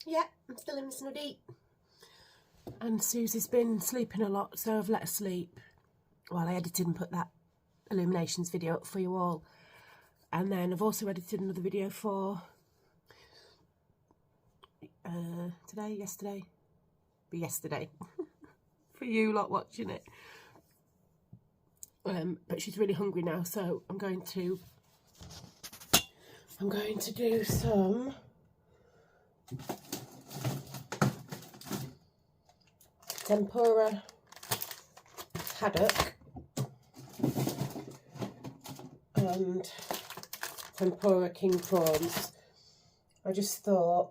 Yeah, I'm still in snuddy. And Susie's been sleeping a lot, so I've let her sleep while I edited and put that illuminations video up for you all. And then I've also edited another video for yesterday for you lot watching it. But she's really hungry now, so I'm going to do some tempura haddock and tempura king prawns. I just thought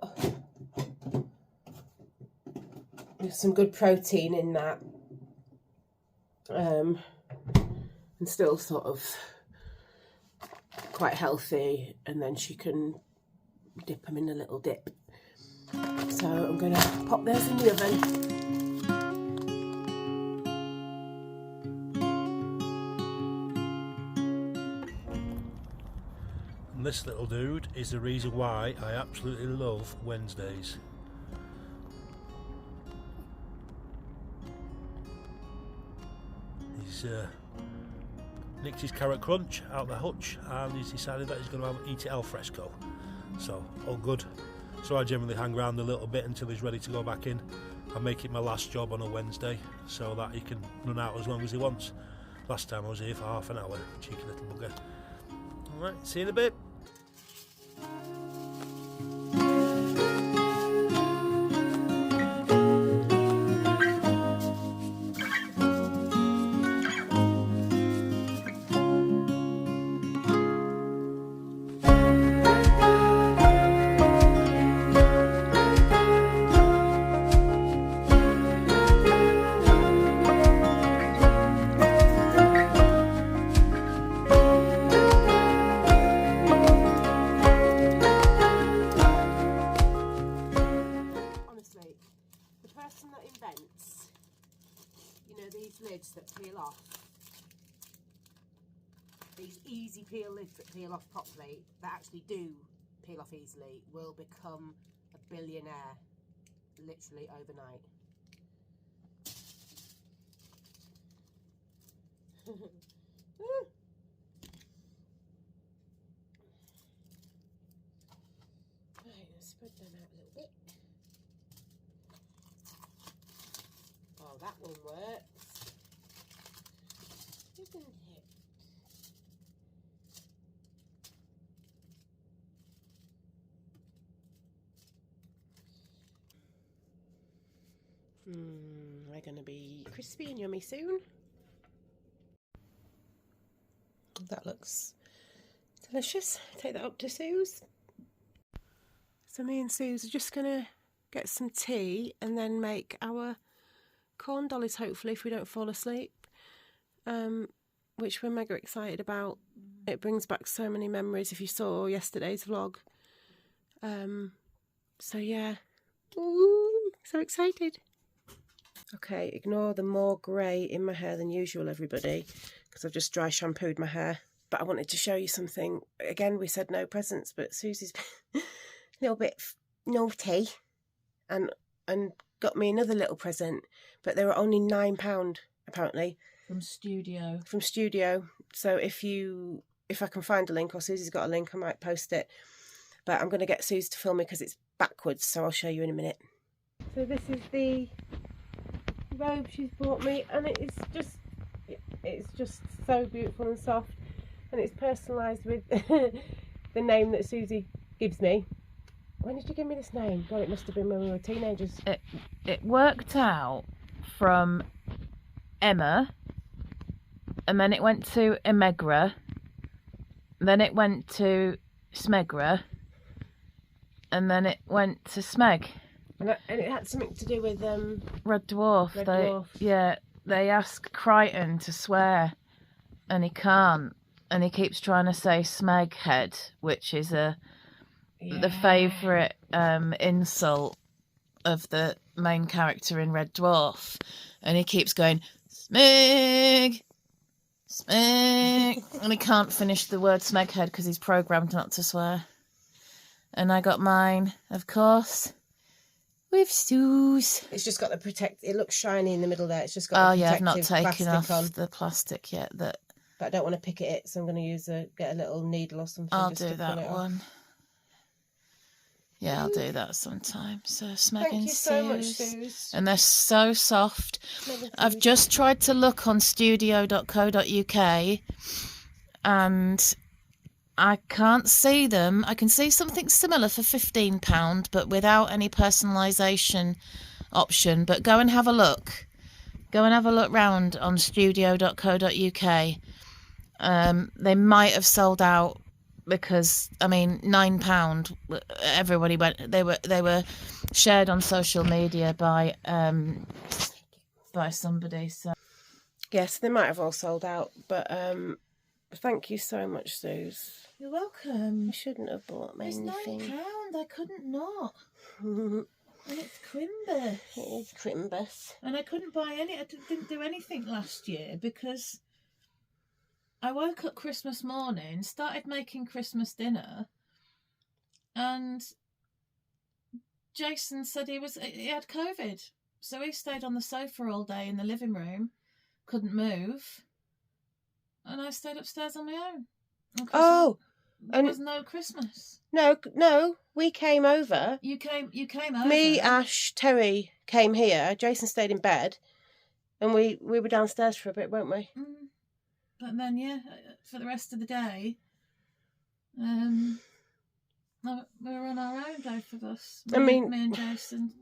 there's some good protein in that, and still sort of quite healthy, and then she can dip them in a little dip. So I'm going to pop those in the oven. And this little dude is the reason why I absolutely love Wednesdays. He's nicked his carrot crunch out the hutch and he's decided that he's going to eat it al fresco. So, all good. So I generally hang around a little bit until he's ready to go back in. I make it my last job on a Wednesday so that he can run out as long as he wants. Last time I was here for half an hour, cheeky little bugger. Alright, see you in a bit. That peel off, these easy peel lids that peel off properly, that actually do peel off easily, will become a billionaire literally overnight. Right, let's spread them out a little bit. Oh, that one works. Isn't it? They're going to be crispy and yummy soon. That looks delicious. Take that up to Sooz. So me and Sooz are just going to get some tea and then make our corn dollies, hopefully, if we don't fall asleep. Which we're mega excited about. It brings back so many memories if you saw yesterday's vlog. So yeah, ooh, so excited. Okay, ignore the more grey in my hair than usual, everybody, because I've just dry shampooed my hair. But I wanted to show you something. Again, we said no presents, but Susie's a little bit naughty and got me another little present, but they were only £9 apparently. From Studio. So if I can find a link, or Susie's got a link, I might post it. But I'm going to get Suze to film me because it's backwards, so I'll show you in a minute. So this is the robe she's bought me, and it's just so beautiful and soft, and it's personalised with the name that Susie gives me. When did you give me this name? God, it must have been when we were teenagers. It worked out from Emma, and then it went to Emegra, then it went to Smegra, and then it went to Smeg. And it had something to do with Red Dwarf. Dwarf. Yeah, they ask Crichton to swear, and he can't, and he keeps trying to say Smeghead, which is the favourite insult of the main character in Red Dwarf, and he keeps going Smeg, Smeg, and he can't finish the word Smeghead because he's programmed not to swear. And I got mine, of course, with Sooz. It's just got the protect. It looks shiny in the middle there. It's just got the I've not protective taken plastic off on. the plastic yet. But I don't want to pick it, so I'm going to get a little needle or something. I'll just do to pull that it one. off. Yeah, I'll do that sometime. So Smeg Thank and you so much, Sooz. Sooz. And they're so soft. I've just tried to look on studio.co.uk and I can't see them. I can see something similar for £15, but without any personalisation option. But go and have a look. Go and have a look round on studio.co.uk. They might have sold out because, I mean, £9. Everybody went. They were shared on social media by somebody. So Yes, they might have all sold out, but thank you so much, Sooz. you're welcome. You shouldn't have bought me It's anything. £9. I couldn't not. And it's Crimbus. It is Crimbus. And I couldn't buy any. I didn't do anything last year because I woke up Christmas morning, started making Christmas dinner, and Jason said he had COVID, so he stayed on the sofa all day in the living room, couldn't move, and I stayed upstairs on my own. There was no Christmas. No, we came over. You came over. Me, Ash, Terry came here. Jason stayed in bed, and we were downstairs for a bit, weren't we? But then, for the rest of the day, we were on our own, both of us. Me and Jason.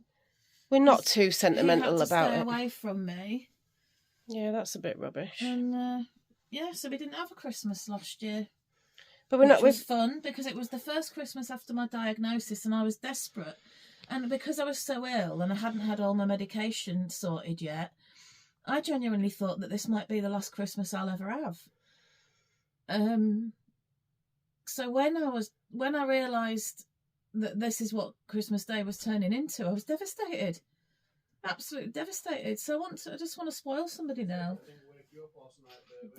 We're not too sentimental he had to about stay it. Away from me. Yeah, that's a bit rubbish. And so we didn't have a Christmas last year. But which was fun because it was the first Christmas after my diagnosis, and I was desperate. And because I was so ill and I hadn't had all my medication sorted yet, I genuinely thought that this might be the last Christmas I'll ever have. So when I realised that this is what Christmas Day was turning into, I was devastated, absolutely devastated. So I just want to spoil somebody now.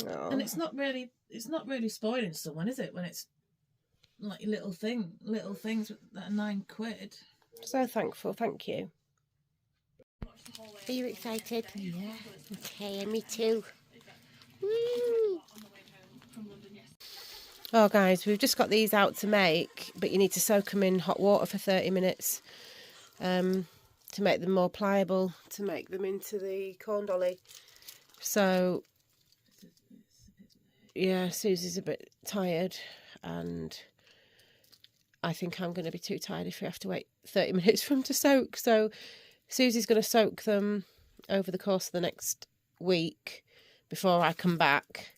Oh. And it's not really spoiling someone, is it? When it's like little things that are £9. So thankful, thank you. Are you excited? Yeah. Okay, me too. Woo. Oh guys, we've just got these out to make, but you need to soak them in hot water for 30 minutes to make them more pliable, to make them into the corn dolly. So yeah, Susie's a bit tired, and I think I'm going to be too tired if we have to wait 30 minutes for them to soak. So Susie's going to soak them over the course of the next week before I come back.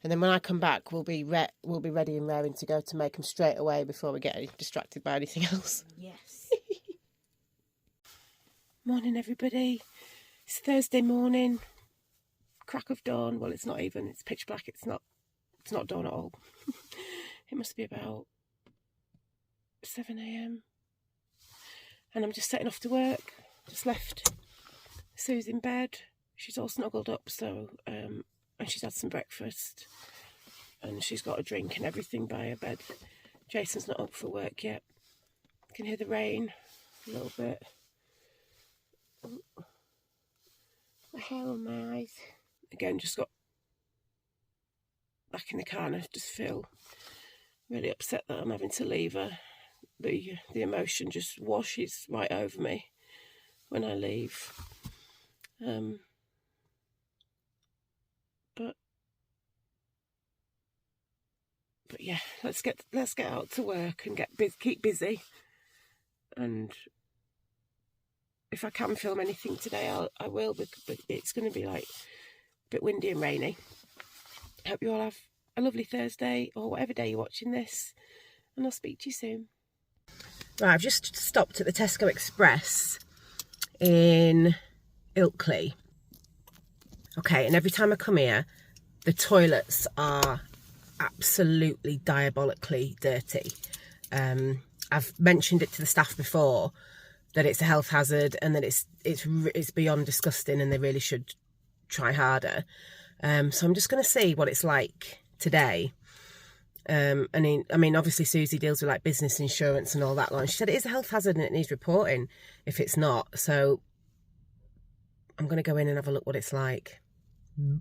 And then when I come back, we'll be ready and raring to go to make them straight away before we get distracted by anything else. Yes. Morning, everybody. It's Thursday morning. Crack of dawn. Well, it's not even. It's pitch black. It's not dawn at all. It must be about 7 a.m. And I'm just setting off to work. Just left Sue's in bed. She's all snuggled up, so and she's had some breakfast, and she's got a drink and everything by her bed. Jason's not up for work yet. I can hear the rain a little bit. My hair on my eyes. Again, just got back in the car and I just feel really upset that I'm having to leave her. The emotion just washes right over me when I leave. But yeah, let's get out to work and keep busy. And if I can film anything today, I will. But it's going to be like a bit windy and rainy. Hope you all have a lovely Thursday or whatever day you're watching this, and I'll speak to you soon. Right, I've just stopped at the Tesco Express in Ilkley. Okay, and every time I come here, the toilets are absolutely diabolically dirty. I've mentioned it to the staff before that it's a health hazard and that it's beyond disgusting, and they really should try harder. So I'm just going to see what it's like today. I mean, obviously Susie deals with like business insurance and all that lot. She said it is a health hazard and it needs reporting if it's not. So I'm going to go in and have a look what it's like. No,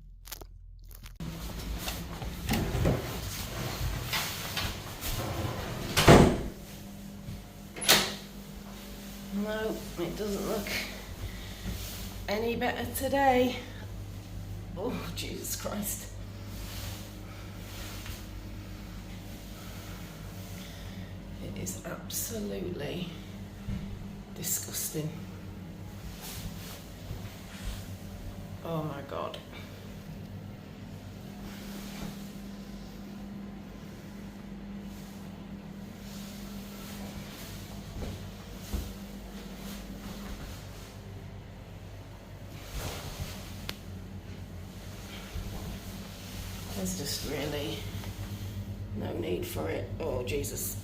it doesn't look any better today. Oh, Jesus Christ. It is absolutely disgusting. Oh my God. There's just really no need for it. Oh, Jesus.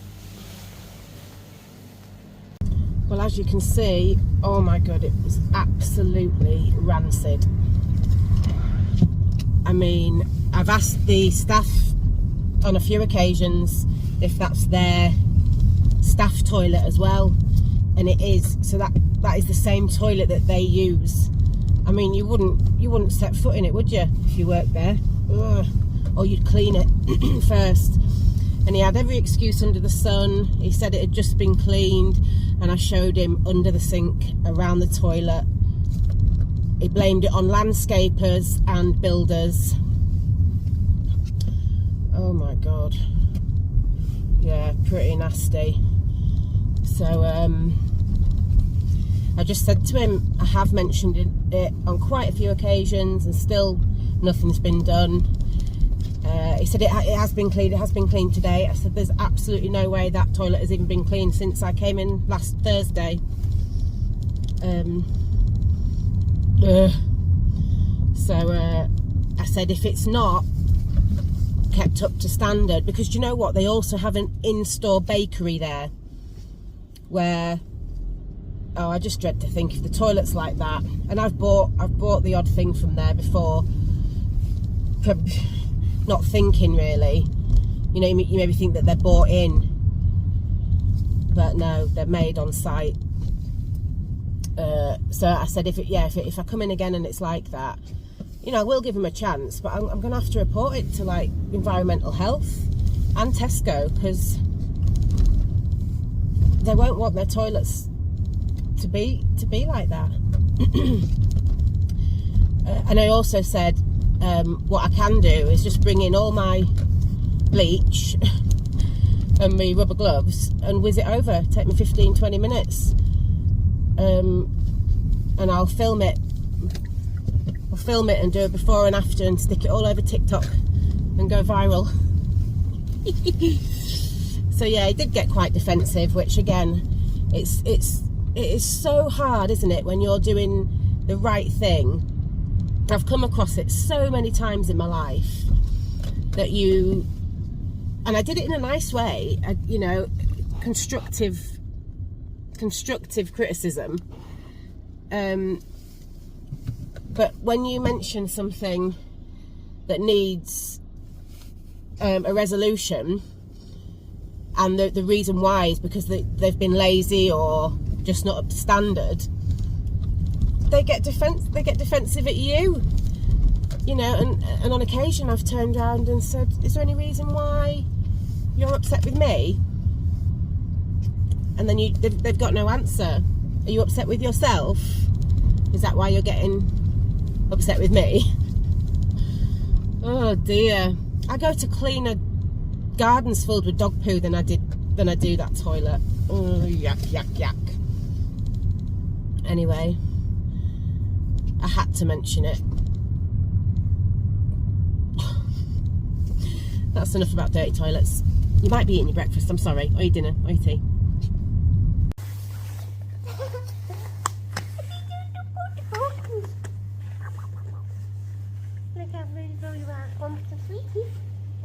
Well, as you can see, oh my God, it was absolutely rancid. I mean, I've asked the staff on a few occasions if that's their staff toilet as well, and it is. So that is the same toilet that they use. I mean, you wouldn't set foot in it, would you, if you worked there? Ugh. Or you'd clean it first. And he had every excuse under the sun. He said it had just been cleaned, and I showed him under the sink around the toilet. He blamed it on landscapers and builders. Oh my God. Yeah, pretty nasty. So I just said to him, I have mentioned it on quite a few occasions and still nothing's been done. He said it has been cleaned, it has been cleaned today. I said there's absolutely no way that toilet has even been cleaned since I came in last Thursday. So I said if it's not kept up to standard, because you know what, they also have an in-store bakery there where, oh, I just dread to think if the toilet's like that. And I've bought the odd thing from there before, not thinking really, you know, you maybe think that they're bought in, but no, they're made on site. So I said if I come in again and it's like that, you know, I will give them a chance, but I'm going to have to report it to like environmental health and Tesco, because they won't want their toilets to be like that. And I also said what I can do is just bring in all my bleach and my rubber gloves and whiz it over. Take me 15-20 minutes, and I'll film it and do a before and after and stick it all over TikTok and go viral. So yeah, he did get quite defensive, which again, it is so hard, isn't it, when you're doing the right thing. I've come across it so many times in my life that and I did it in a nice way, you know, constructive criticism, but when you mention something that needs a resolution, and the reason why is because they've been lazy or just not up to standard, they get defensive at you, you know. And on occasion I've turned around and said, is there any reason why you're upset with me? And then they've got no answer. Are you upset with yourself? Is that why you're getting upset with me? Oh dear. I go to clean a gardens filled with dog poo than I do that toilet. Oh, yuck, yuck, yuck. Anyway, I had to mention it. That's enough about dirty toilets. You might be eating your breakfast, I'm sorry, or your dinner, or your tea. Look how really want some sweeties.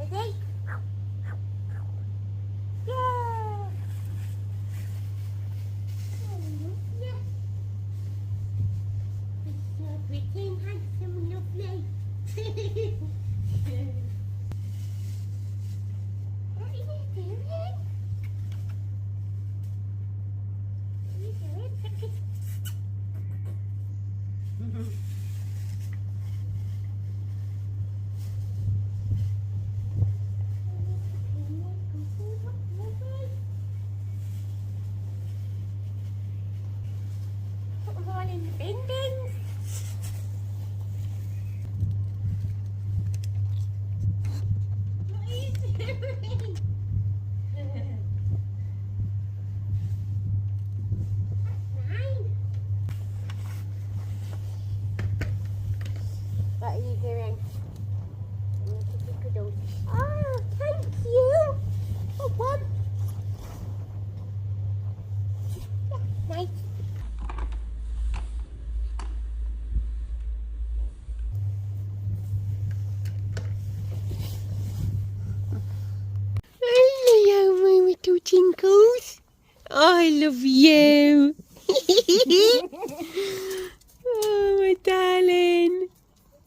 Okay? Yeah! Yeah! It's so pretty and handsome and lovely. What are you doing? Oh, thank you. Oh, one. Yeah, nice. Hello, my little tinkles. I love you. Oh, my darling.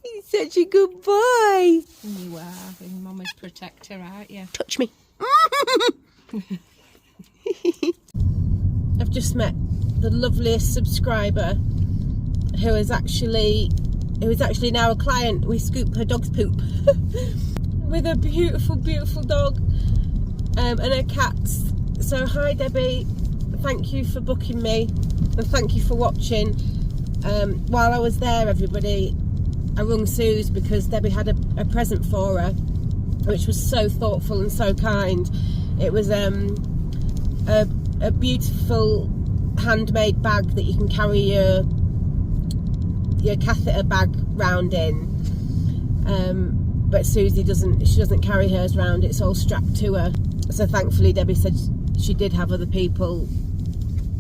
He's such a good boy. You are, and Mama's protector, aren't you? Touch me. I've just met the loveliest subscriber who is actually now a client. We scoop her dog's poop with a beautiful, beautiful dog and her cats. So hi Debbie, thank you for booking me and thank you for watching. While I was there, everybody, I rung Sooz because Debbie had a present for her, which was so thoughtful and so kind. It was a beautiful handmade bag that you can carry your catheter bag round in. But Susie doesn't carry hers round, it's all strapped to her. So thankfully Debbie said she did have other people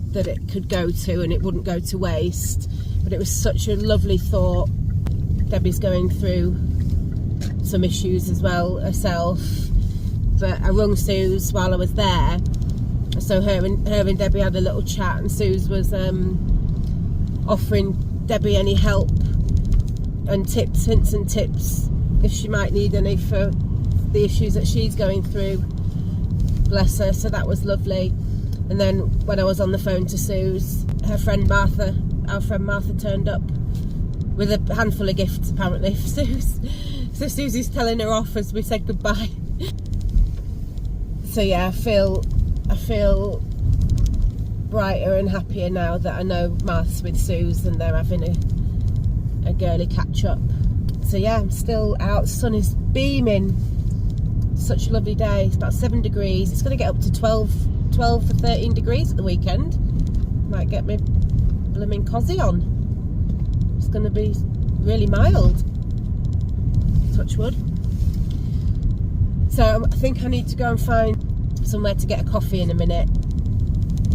that it could go to and it wouldn't go to waste. But it was such a lovely thought. Debbie's going through some issues as well herself, but I rung Sooz while I was there, so her and Debbie had a little chat, and Sooz was offering Debbie any help and tips, hints and tips if she might need any for the issues that she's going through, bless her. So that was lovely. And then when I was on the phone to Sooz, our friend Martha turned up with a handful of gifts apparently for Sooz. So Susie's telling her off as we said goodbye. So yeah, I feel brighter and happier now that I know Martha's with Sooz and they're having a girly catch up. So yeah, I'm still out, the sun is beaming. Such a lovely day. It's about 7 degrees. It's going to get up to 12 to 13 degrees at the weekend. Might get me blooming cosy on. It's going to be really mild. Touch wood. So I think I need to go and find somewhere to get a coffee in a minute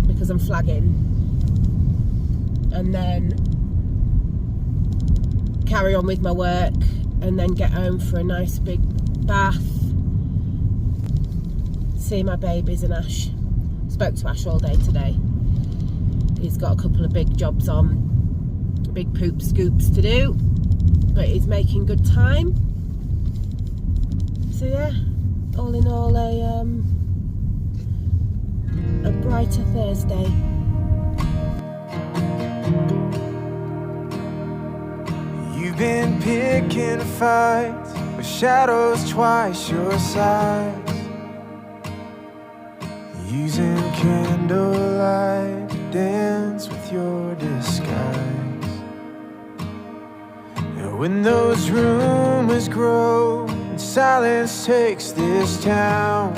because I'm flagging, and then carry on with my work and then get home for a nice big bath, see my babies and Ash. Spoke to Ash all day today. He's got a couple of big jobs on, big poop scoops to do, but he's making good time. So yeah, all in all a brighter Thursday. You've been picking fights with shadows twice your size, using candlelight to dance with your disguise. And when those rumors grow and silence takes this town,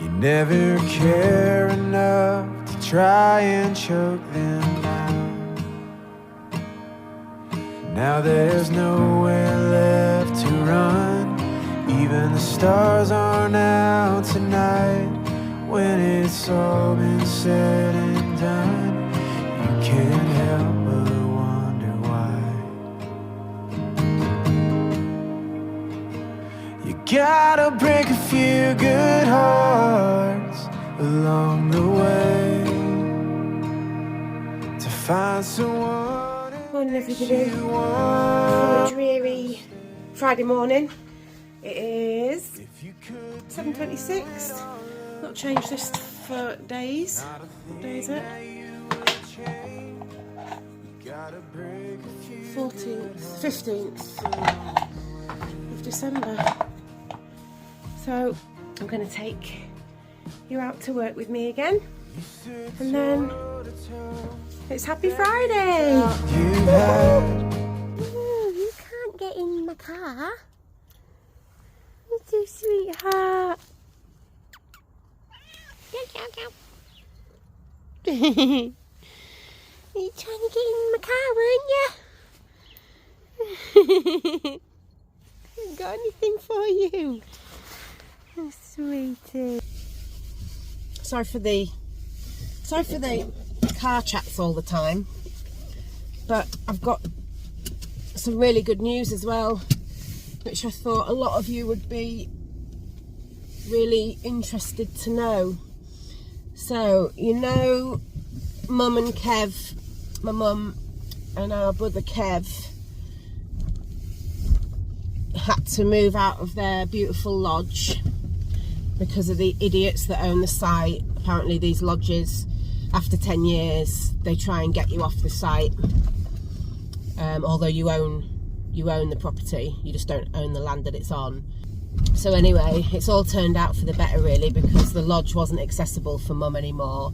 you never care enough to try and choke them down. Now there's nowhere left to run, even the stars aren't out tonight. When it's all been said and done, you can't help but wonder why. You gotta break a few good hearts along the way to find someone. Morning everybody. For a dreary Friday morning. It is 7:26. Not changed this for days. What day is it? 14th, 15th of December. So I'm going to take you out to work with me again, and then it's Happy Friday. Ooh, you can't get in my car. You too, sweetheart. You're trying to get in my car, weren't you? Haven't got anything for you. Oh, sweetie. Sorry for the car chats all the time, but I've got some really good news as well, which I thought a lot of you would be really interested to know. So, you know, Mum and Kev, my mum and our brother Kev, had to move out of their beautiful lodge because of the idiots that own the site. Apparently these lodges, after 10 years, they try and get you off the site. Although you own the property, you just don't own the land that it's on. So anyway, it's all turned out for the better really, because the lodge wasn't accessible for Mum anymore,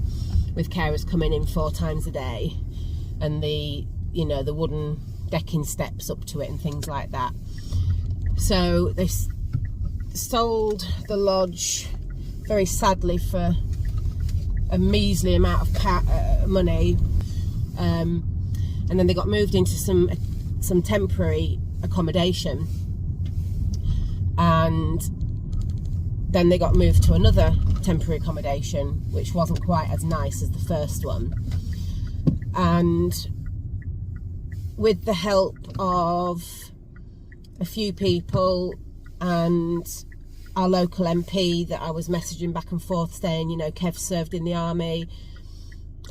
with carers coming in 4 times a day, and the wooden decking steps up to it and things like that. So they sold the lodge very sadly for a measly amount of money, and then they got moved into some temporary accommodation, and then they got moved to another temporary accommodation which wasn't quite as nice as the first one. And with the help of a few people and our local MP that I was messaging back and forth saying, you know, Kev served in the army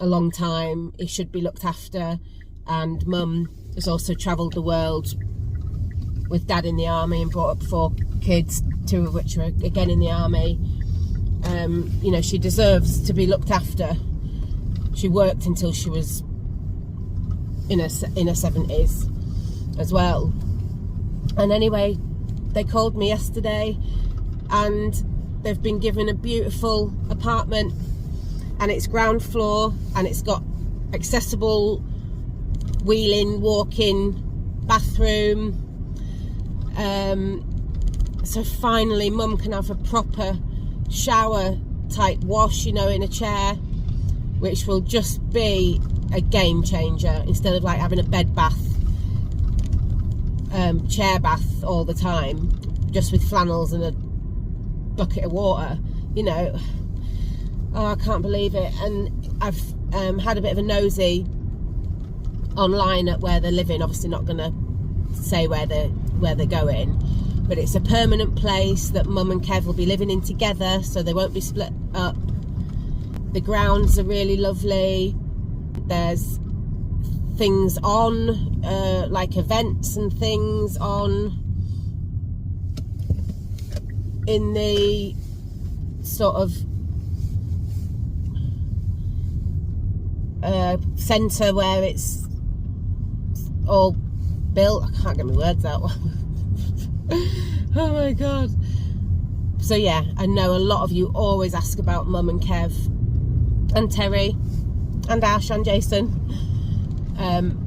a long time, he should be looked after, and Mum has also travelled the world with Dad in the army and brought up 4 kids, 2 of which are again in the army. You know, she deserves to be looked after. She worked until she was in her 70s as well. And anyway, they called me yesterday and they've been given a beautiful apartment, and it's ground floor, and it's got accessible wheeling, walk-in bathroom. So finally Mum can have a proper shower type wash, you know, in a chair, which will just be a game changer, instead of like having a bed bath, chair bath all the time, just with flannels and a bucket of water, you know. Oh, I can't believe it. And I've had a bit of a nosy online at where they're living. Obviously not going to say where they're going, but it's a permanent place that Mum and Kev will be living in together, so they won't be split up. The grounds are really lovely. There's things on, like events and things on in the sort of centre where it's all built. I can't get my words out. Oh my god. So yeah, I know a lot of you always ask about Mum and Kev and Terry and Ash and Jason,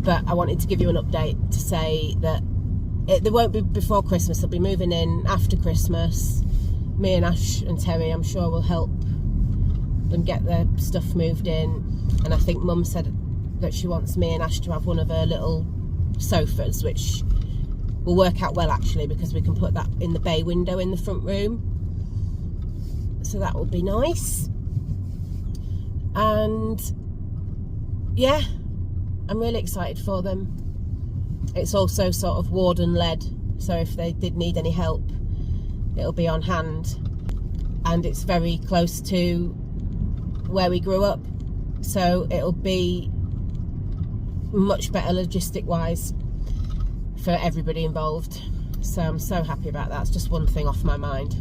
but I wanted to give you an update to say that they won't be before Christmas. They'll be moving in after Christmas. Me and Ash and Terry, I'm sure, will help them get their stuff moved in. And I think Mum said that she wants me and Ash to have one of her little sofas, which will work out well actually, because we can put that in the bay window in the front room, so that will be nice. And yeah, I'm really excited for them. It's also sort of warden led, so if they did need any help, it'll be on hand, and it's very close to where we grew up, so it'll be much better logistic wise for everybody involved. So I'm so happy about that. It's just one thing off my mind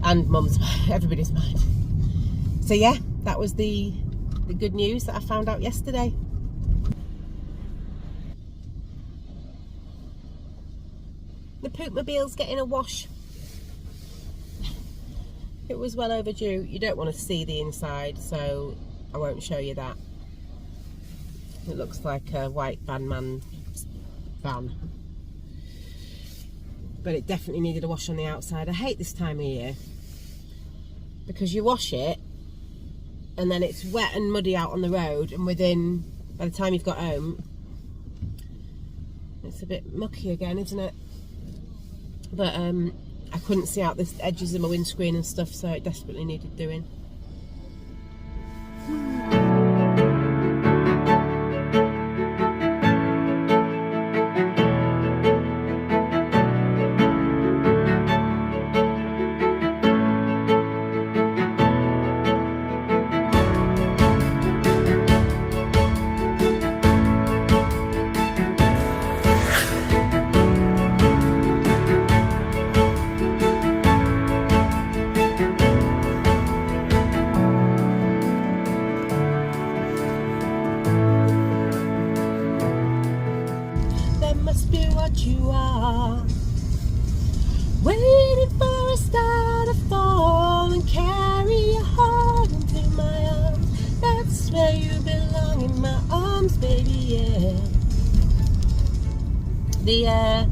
and Mum's, everybody's mind. So yeah, that was the good news that I found out yesterday. The poopmobile's getting a wash. It was well overdue. You don't want to see the inside, so I won't show you that. It looks like a white van. but it definitely needed a wash on the outside. I hate this time of year because you wash it and then it's wet and muddy out on the road, and by the time you've got home, it's a bit mucky again, isn't it? But I couldn't see out the edges of my windscreen and stuff, so it desperately needed doing. You are waiting for a star to fall and carry your heart into my arms. That's where you belong, in my arms, baby, yeah.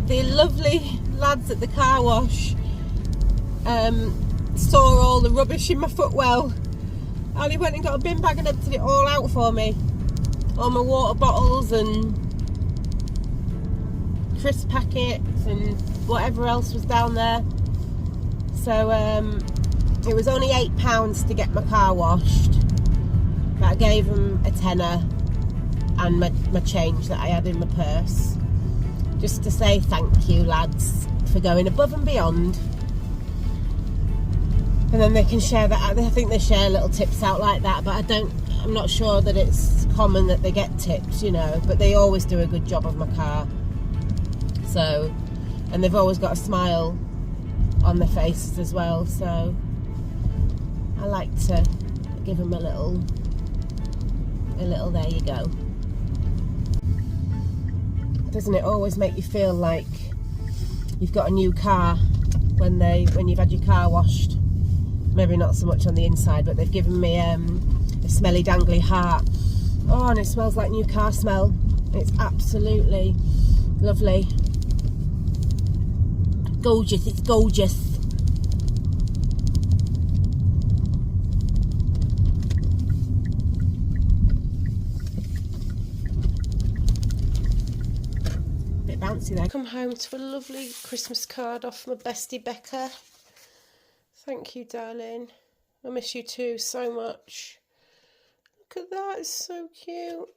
The lovely lads at the car wash saw all the rubbish in my footwell. Ali went and got a bin bag and emptied it all out for me. All my water bottles and crisp packets and whatever else was down there. So it was only £8 to get my car washed, but I gave them a tenner and my change that I had in my purse, just to say thank you, lads, for going above and beyond. And then they can share that. I think they share little tips out like that, but I'm not sure that it's common that they get tips, you know, but they always do a good job of my car. So, and they've always got a smile on their faces as well, so I like to give them a little there you go. Doesn't it always make you feel like you've got a new car when you've had your car washed? Maybe not so much on the inside, but they've given me a smelly dangly heart. Oh, and it smells like new car smell. It's absolutely lovely. Gorgeous, it's gorgeous. Bit bouncy there. Come home to a lovely Christmas card off my bestie Becca. Thank you, darling. I miss you too so much. Look at that, it's so cute.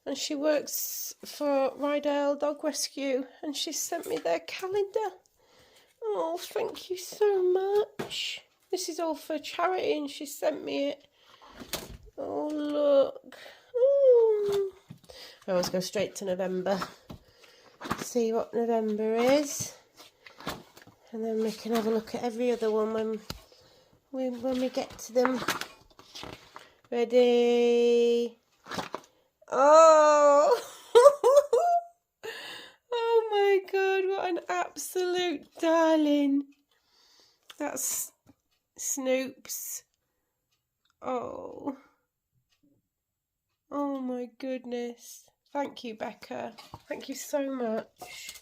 And she works for Rydale Dog Rescue, and she sent me their calendar. Oh, thank you so much. This is all for charity, and she sent me it. Oh, look. Ooh. I always go straight to November. See what November is. And then we can have a look at every other one when we get to them. Ready? Oh! Oh my God, what an absolute darling. That's Snoops. Oh. Oh my goodness. Thank you, Becca. Thank you so much.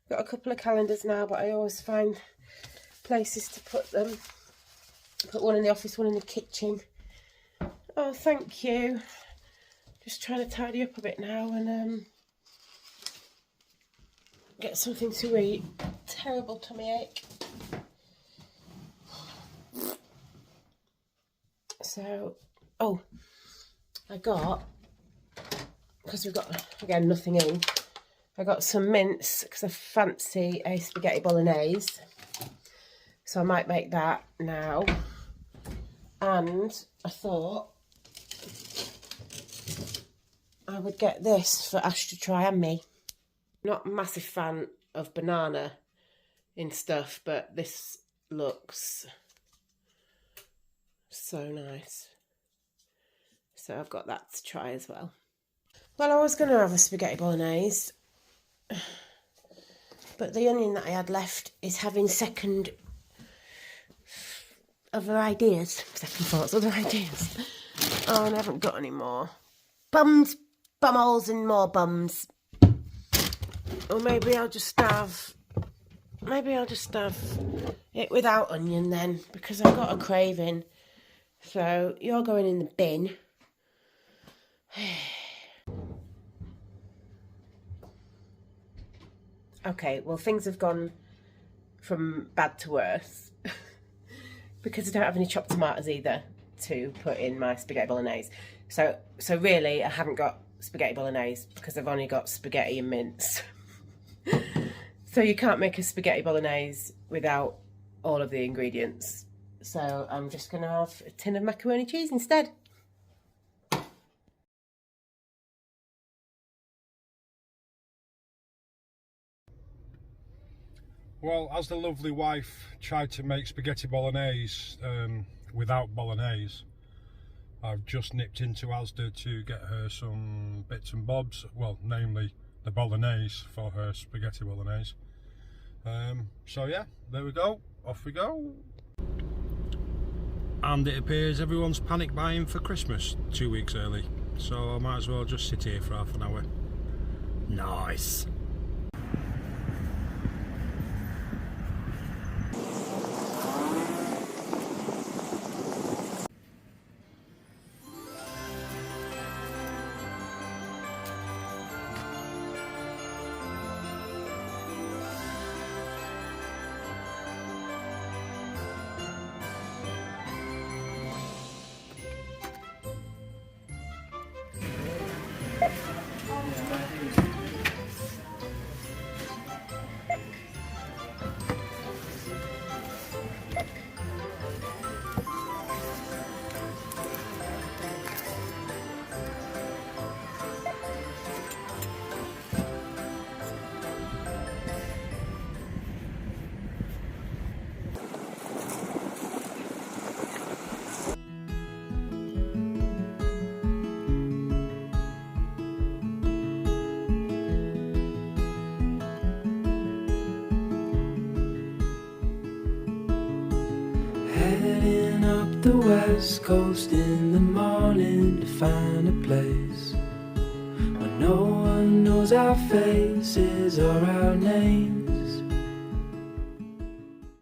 Got a couple of calendars now, but I always find places to put them. Put one in the office, one in the kitchen. Oh, thank you. Just trying to tidy up a bit now and get something to eat. Terrible tummy ache. So, oh, I got, because we've got, again, nothing in, I got some mince because I fancy a spaghetti bolognese. So I might make that now. And I thought I would get this for Ash to try and me. Not a massive fan of banana in stuff, but this looks so nice. So I've got that to try as well. Well, I was going to have a spaghetti bolognese, but the onion that I had left is having second thoughts, other ideas. Oh, and I haven't got any more. Bums, bumholes and more bums. Or maybe I'll just have it without onion then, because I've got a craving. So you're going in the bin. Okay, well, things have gone from bad to worse because I don't have any chopped tomatoes either to put in my spaghetti bolognese. So really, I haven't got spaghetti bolognese because I've only got spaghetti and mince. So you can't make a spaghetti bolognese without all of the ingredients. So I'm just going to have a tin of macaroni cheese instead. Well, as the lovely wife tried to make spaghetti bolognese without bolognese, I've just nipped into Asda to get her some bits and bobs, well, namely the bolognese for her spaghetti bolognese. So yeah, there we go, off we go. And it appears everyone's panic buying for Christmas 2 weeks early, so I might as well just sit here for half an hour. Nice. Heading up the west coast in the morning to find a place where no one knows our faces or our names.